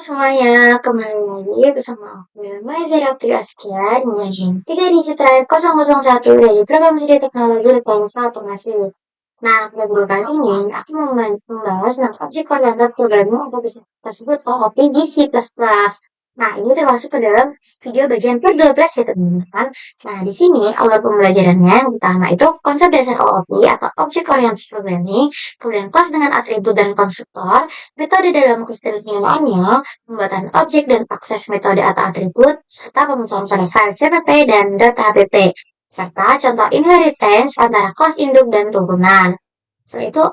semuanya, kembali lagi bersama aku Maizar Aptiaskia dengan 3 digit terakhir 001 dari program studi teknologi Literasi satu penghasil. Nah, pada video kali ini aku mau membahas tentang Object Oriented Programming atau bisa kita sebut OOP di C++. Nah, ini termasuk ke dalam video bagian ke-12 ya teman-teman. Nah, di sini alur pembelajarannya yang pertama itu konsep dasar OOP atau Object Oriented Programming, kemudian kelas dengan atribut dan konstruktor, metode dalam keistimewaan pembuatan objek dan akses metode atau atribut, serta pemecahan pada file CPP dan .hpp, serta contoh inheritance antara kelas induk dan turunan. Setelah itu,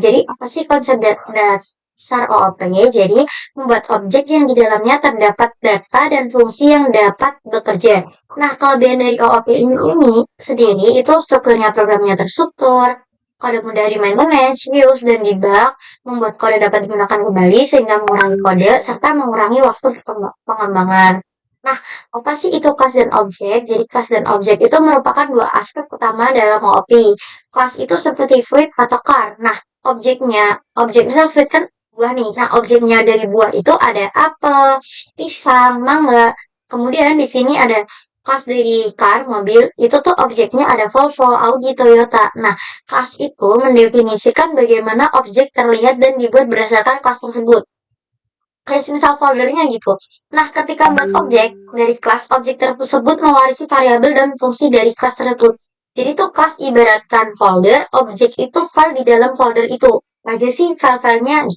jadi apa sih konsep dasar OOP? Jadi, membuat objek yang di dalamnya terdapat data dan fungsi yang dapat bekerja. Nah, kelebihan dari OOP ini sendiri itu strukturnya programnya terstruktur, kode mudah di maintenance, use, dan debug, membuat kode dapat digunakan kembali sehingga mengurangi kode serta mengurangi waktu pengembangan. Nah, apa sih itu kelas dan objek? Jadi kelas dan objek itu merupakan dua aspek utama dalam OOP. Kelas itu seperti fruit atau car. Nah, objek misal fruit kan buah nih. Nah, objeknya dari buah itu ada apel, pisang, mangga. Kemudian di sini ada kelas dari car, mobil, itu tuh objeknya ada Volvo, Audi, Toyota. Nah, kelas itu mendefinisikan bagaimana objek terlihat dan dibuat berdasarkan kelas tersebut. Kayak misal foldernya gitu. Nah, ketika membuat objek, dari kelas objek tersebut mewarisi variabel dan fungsi dari kelas tersebut. Jadi tuh kelas ibaratkan folder, objek itu file di dalam folder itu. Aja sih file-filenya.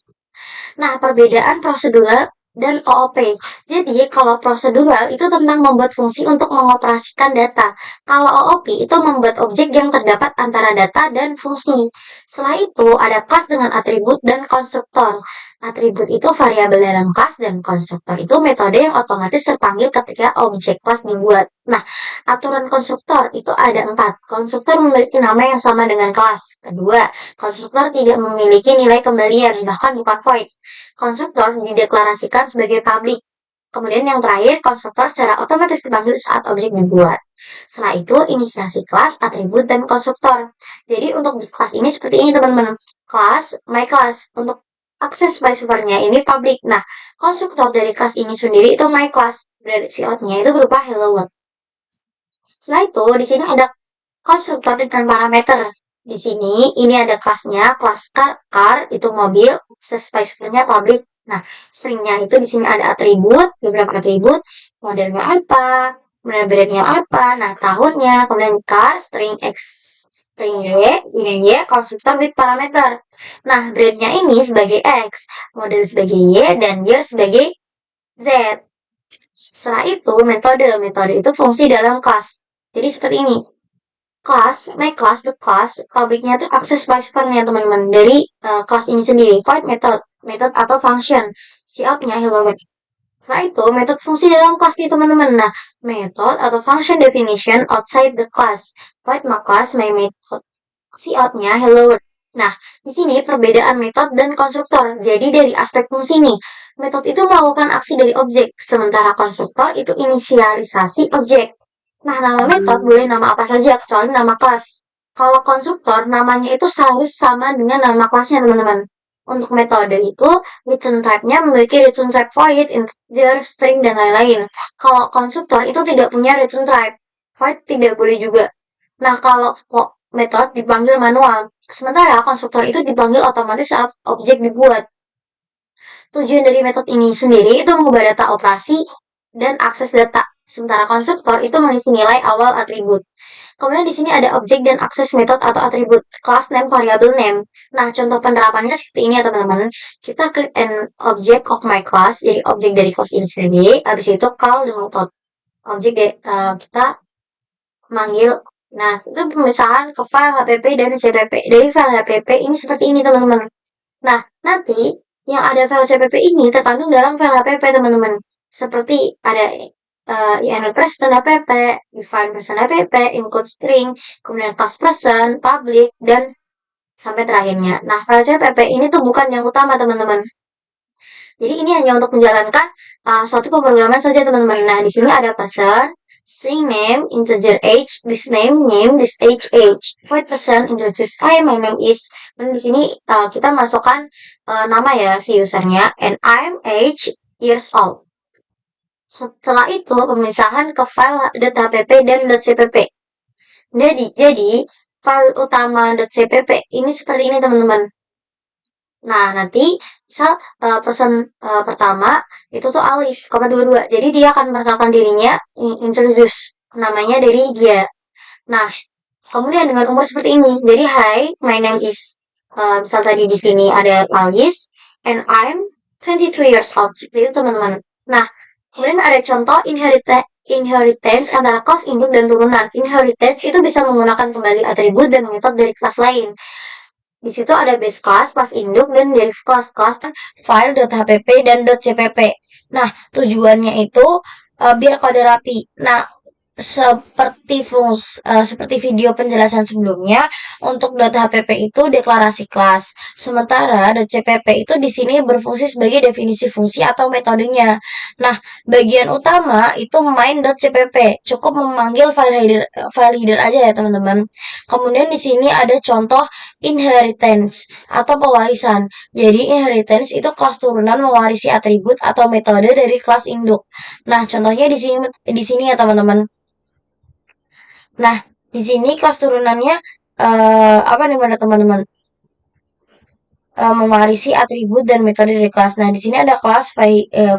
Nah, perbedaan prosedural dan OOP. Jadi, kalau prosedural itu tentang membuat fungsi untuk mengoperasikan data. Kalau OOP itu membuat objek yang terdapat antara data dan fungsi. Setelah itu, ada kelas dengan atribut dan konstruktor. Atribut itu variabel dalam kelas dan konstruktor itu metode yang otomatis terpanggil ketika objek kelas dibuat. Nah, aturan konstruktor itu ada 4. Konstruktor memiliki nama yang sama dengan kelas. Kedua, konstruktor tidak memiliki nilai kembalian, bahkan bukan void. Konstruktor dideklarasikan sebagai public. Kemudian yang terakhir, konstruktor secara otomatis dipanggil saat objek dibuat. Setelah itu, inisiasi kelas, atribut, dan konstruktor. Jadi untuk kelas ini seperti ini teman-teman. Kelas, my class. Untuk akses by servernya ini public. Nah, konstruktor dari kelas ini sendiri itu my class. Berarti outnya itu berupa hello world. Setelah itu, di sini ada konstruktor dengan parameter. Di sini, ini ada kelasnya, kelas car itu mobil, akses by servernya public. Nah, stringnya itu di sini ada atribut, beberapa atribut, modelnya apa, kemudian brandnya apa, nah tahunnya, kemudian car, string X, string Y, ini Y, konstruktor with parameter. Nah, brandnya ini sebagai X, model sebagai Y, dan year sebagai Z. Setelah itu, metode itu fungsi dalam kelas. Jadi seperti ini. Kelas, my class, the class, publiknya itu akses by servernya teman-teman dari kelas ini sendiri. Void method atau function. Coutnya hello world. Setelah itu, metode fungsi dalam kelas nih teman-teman. Nah, method atau function definition outside the class. Void my class, my method. Coutnya hello world. Nah, di sini perbedaan metode dan konstruktor. Jadi dari aspek fungsi nih, metode itu melakukan aksi dari objek, sementara konstruktor itu inisialisasi objek. Nah, nama metode boleh nama apa saja kecuali nama kelas. Kalau konstruktor, namanya itu harus sama dengan nama kelasnya, teman-teman. Untuk metode itu, return type-nya memiliki return type void, integer, string, dan lain-lain. Kalau konstruktor itu tidak punya return type. Void tidak boleh juga. Nah, kalau metode dipanggil manual. Sementara konstruktor itu dipanggil otomatis saat objek dibuat. Tujuan dari metode ini sendiri itu mengubah data operasi dan akses data. Sementara konstruktor itu mengisi nilai awal atribut. Kemudian di sini ada objek dan akses metode atau atribut, class name, variable name. Nah, contoh penerapannya seperti ini ya teman-teman. Kita klik an object of my class, jadi objek dari kelas ini sendiri. Habis itu call the method. Objek kita manggil. Nah, itu pemisahan ke file HPP dan CPP. Dari file HPP ini seperti ini teman-teman. Nah, nanti yang ada file CPP ini terkandung dalam file HPP teman-teman. Seperti ada YAML person HPP, define person HPP, include string, kemudian class person, public, dan sampai terakhirnya. Nah, file CPP ini tuh bukan yang utama teman-teman. Jadi ini hanya untuk menjalankan suatu pemrograman saja teman-teman. Nah, di sini ada person, string name, integer age, this name, this age. Void person, introduce hi, my name is. Dan di sini kita masukkan nama ya si usernya, and I'm age, years old. Setelah itu pemisahan ke file .hpp dan .cpp. Jadi file utama .cpp ini seperti ini teman-teman. Nah, nanti misal person pertama itu tuh Alice, 22. Jadi dia akan memperkenalkan dirinya, introduce namanya dari dia. Nah, kemudian dengan umur seperti ini. Jadi, hi, my name is misal tadi di sini ada Alice and I'm 23 years old. Seperti itu teman-teman. Nah, kemudian ada contoh inheritance antara kelas induk dan turunan. Inheritance itu bisa menggunakan kembali atribut dan metode dari kelas lain. Di situ ada base class, kelas induk, dan derivative class, file.hpp dan .cpp. Nah, tujuannya itu biar kode rapi. Nah, seperti video penjelasan sebelumnya, untuk .hpp itu deklarasi kelas, sementara .cpp itu di sini berfungsi sebagai definisi fungsi atau metodenya. Nah, bagian utama itu main.cpp, cukup memanggil file header aja ya teman-teman. Kemudian di sini ada contoh inheritance atau pewarisan. Jadi inheritance itu kelas turunan mewarisi atribut atau metode dari kelas induk. Nah, contohnya di sini ya teman-teman. Nah, di sini kelas turunannya apa nih teman-teman? Mewarisi atribut dan metode dari kelas. Nah, di sini ada kelas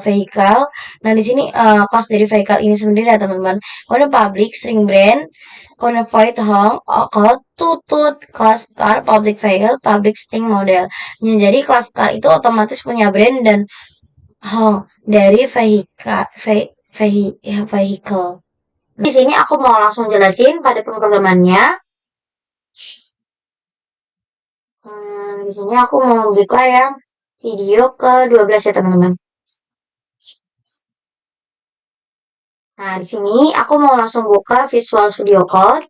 vehicle. Nah, di sini kelas dari vehicle ini sendiri ya teman-teman. Kemudian public string brand, kemudian void home, code tutut, kelas car, public vehicle, public string model. Nah, jadi kelas car itu otomatis punya brand dan home dari vehicle. Di sini aku mau langsung jelasin pada pemrogramannya. Di sini aku mau buka yang video ke-12 ya teman-teman. Nah, di sini aku mau langsung buka Visual Studio Code.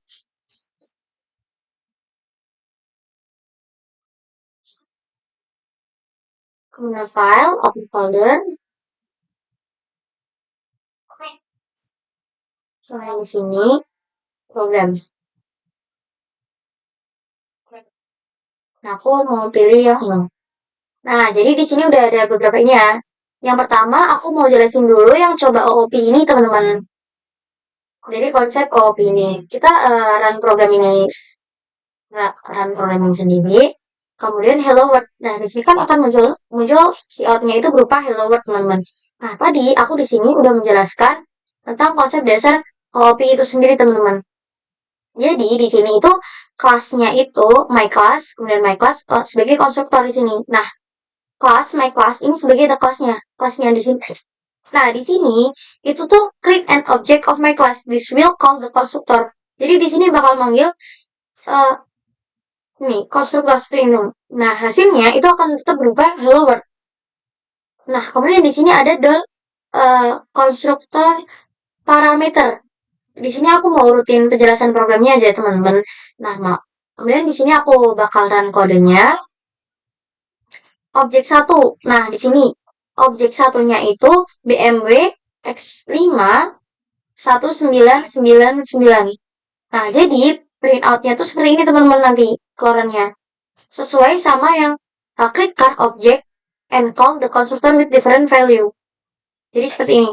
Kemudian file, open folder. Kemudian di sini program. Nah, aku mau pilih yang no. Nah, jadi di sini udah ada beberapa ini ya. Yang pertama, aku mau jelasin dulu yang coba OOP ini, teman-teman. Jadi konsep OOP ini, kita run program ini sendiri. Kemudian hello world. Nah, di sini kan akan muncul si outnya itu berupa hello world, teman-teman. Nah, tadi aku di sini udah menjelaskan tentang konsep dasar OOP itu sendiri, teman-teman. Jadi di sini itu kelasnya itu my class, kemudian my class sebagai konstruktor di sini. Nah, kelas my class ini sebagai the kelasnya di sini. Nah, di sini itu tuh create an object of my class. This will call the constructor. Jadi di sini bakal manggil nih konstruktor seperti ini. Nah, hasilnya itu akan tetap berupa hello world. Nah, kemudian di sini ada konstruktor parameter. Di sini aku mau rutin penjelasan programnya aja teman-teman. Nah, kemudian di sini aku bakal run kodenya. Objek 1. Nah, di sini objek satunya itu BMW X5 1999. Nah, jadi printoutnya tuh seperti ini teman-teman nanti keluarannya. Sesuai sama yang create car object and call the constructor with different value. Jadi seperti ini.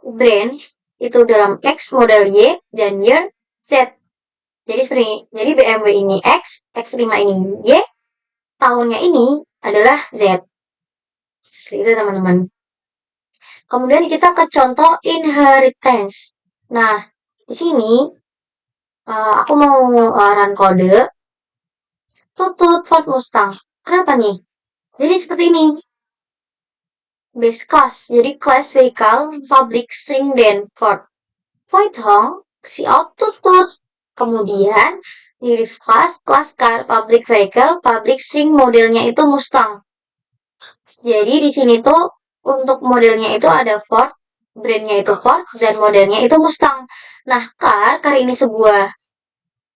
Brand itu dalam X, model Y, dan year Z. Jadi seperti ini. Jadi BMW ini X, X5 ini Y, tahunnya ini adalah Z. Seperti itu teman-teman. Kemudian kita ke contoh inheritance. Nah, di sini aku mau run kode tutut Ford Mustang. Kenapa nih? Jadi seperti ini. Base class. Jadi class vehicle public string then Ford. Void home si out tutut. Kemudian di class car public vehicle public string modelnya itu Mustang. Jadi di sini tuh untuk modelnya itu ada Ford, brandnya itu Ford, dan modelnya itu Mustang. Nah, car ini sebuah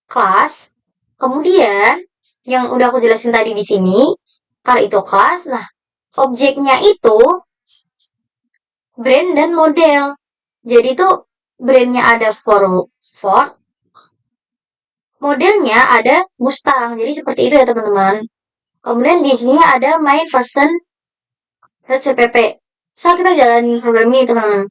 kelas. Kemudian yang udah aku jelasin tadi di sini, car itu kelas. Nah, objeknya itu brand dan model. Jadi tuh brandnya ada Ford, modelnya ada Mustang. Jadi seperti itu ya teman-teman. Kemudian di sini ada main person CPP. Misal kita jalanin program ini teman-teman.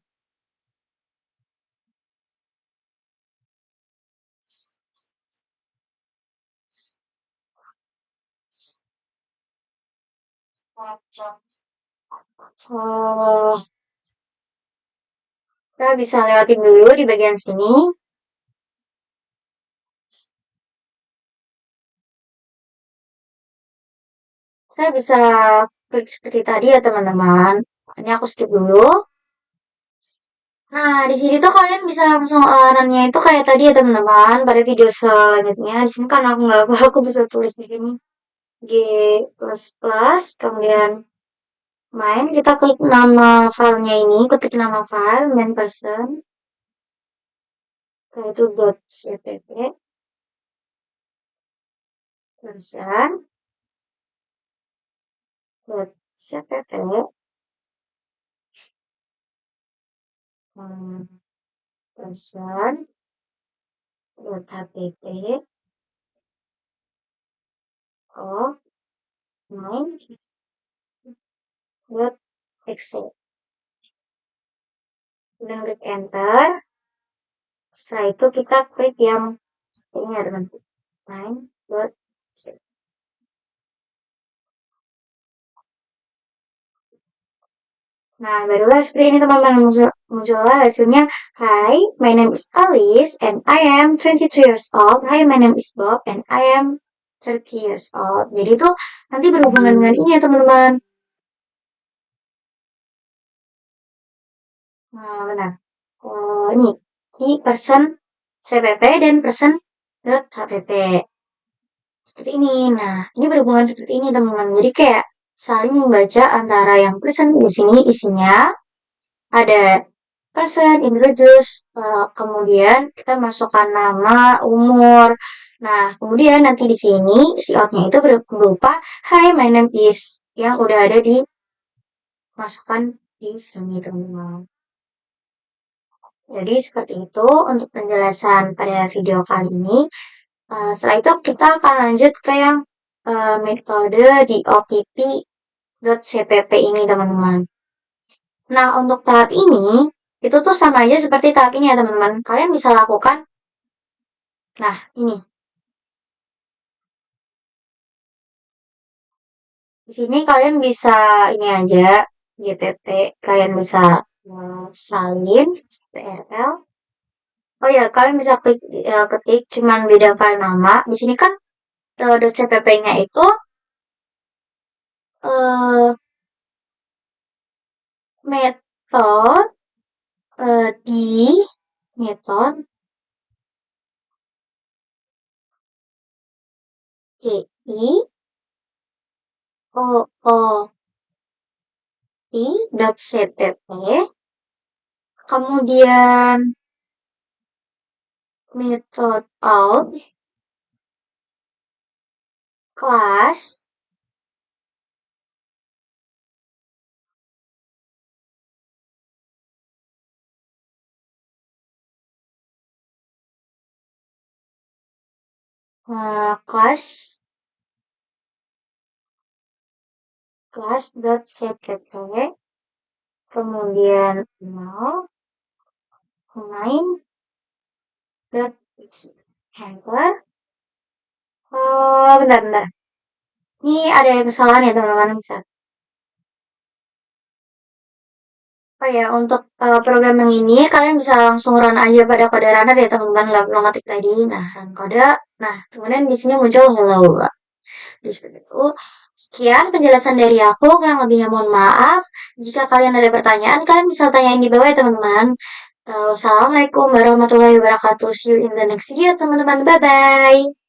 Oh, kita bisa lewatin dulu di bagian sini. Kita bisa klik seperti tadi ya teman-teman. Ini aku skip dulu. Nah, di sini tuh kalian bisa langsung runnya itu kayak tadi ya teman-teman. Pada video selanjutnya, di sini kan aku nggak apa, aku bisa tulis di sini G++, kemudian main. Kita klik nama filenya ini, ketik nama file main person, yaitu .cpp person .cpp person .http of main .exe. Kemudian klik enter. Setelah itu kita klik yang ini ya teman-teman, main.exe. Nah, barulah seperti ini teman-teman, muncullah hasilnya. Hi, my name is Alice and I am 22 years old. Hi, my name is Bob and I am 30 years old. Jadi itu nanti berhubungan dengan ini ya teman-teman. Nah, benar. Ini person cpp dan person .hpp. Seperti ini. Nah, ini berhubungan seperti ini teman-teman. Jadi kayak saling membaca antara yang person di sini isinya ada person, introduce, kemudian kita masukkan nama, umur. Nah, kemudian nanti di sini si outnya itu berupa Hi, my name is yang udah ada di masukkan di sini teman-teman. Jadi seperti itu untuk penjelasan pada video kali ini. Setelah itu kita akan lanjut ke yang metode di opp.cpp ini teman-teman. Nah, untuk tahap ini, itu tuh sama aja seperti tahap ini ya teman-teman. Kalian bisa lakukan, nah ini. Di sini kalian bisa ini aja, GPP, kalian bisa salin, PRL. Oh ya, kalian bisa ketik cuman beda file nama. Di sini kan .cpp-nya itu eh, metode di metode GI OOP.cpp, kemudian metode out kelas kelas kelas.cpp, kemudian main enter. Bentar. Ini ada yang kesalahan ya teman-teman, bisa. Oh ya, untuk program yang ini kalian bisa langsung run aja pada kode runner ya teman-teman, nggak perlu ngetik tadi. Nah, run kode. Nah, kemudian di sini muncul hello. Jadi seperti itu. Sekian penjelasan dari aku, kurang lebihnya mohon maaf. Jika kalian ada pertanyaan, kalian bisa tanyain di bawah ya teman-teman. Wassalamualaikum warahmatullahi wabarakatuh. See you in the next video teman-teman. Bye-bye.